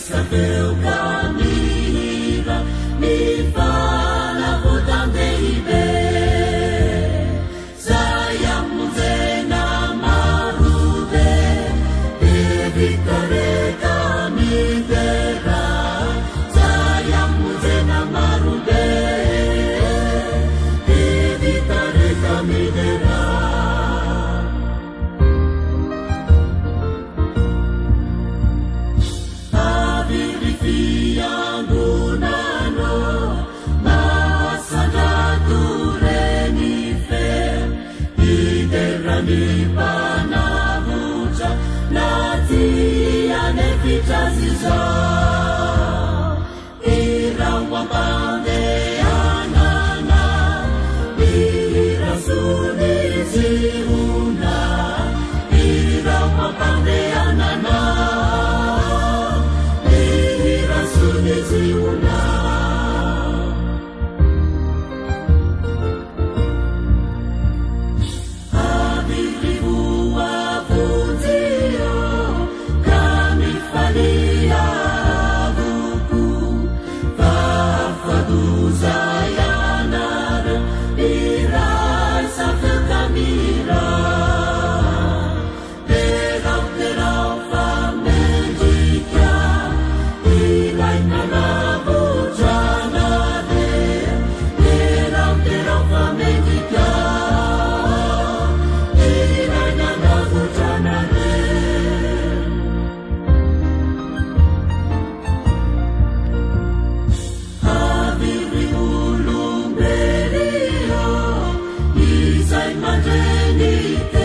Isabel Camila me fala votande ibe saya muzena marude evitare camidera saya muzena marude evitare camidera Ni panavuta natia nevitaziza ira wapande anana ira suniziuna ira wapande anana ira suniziuna Mandreni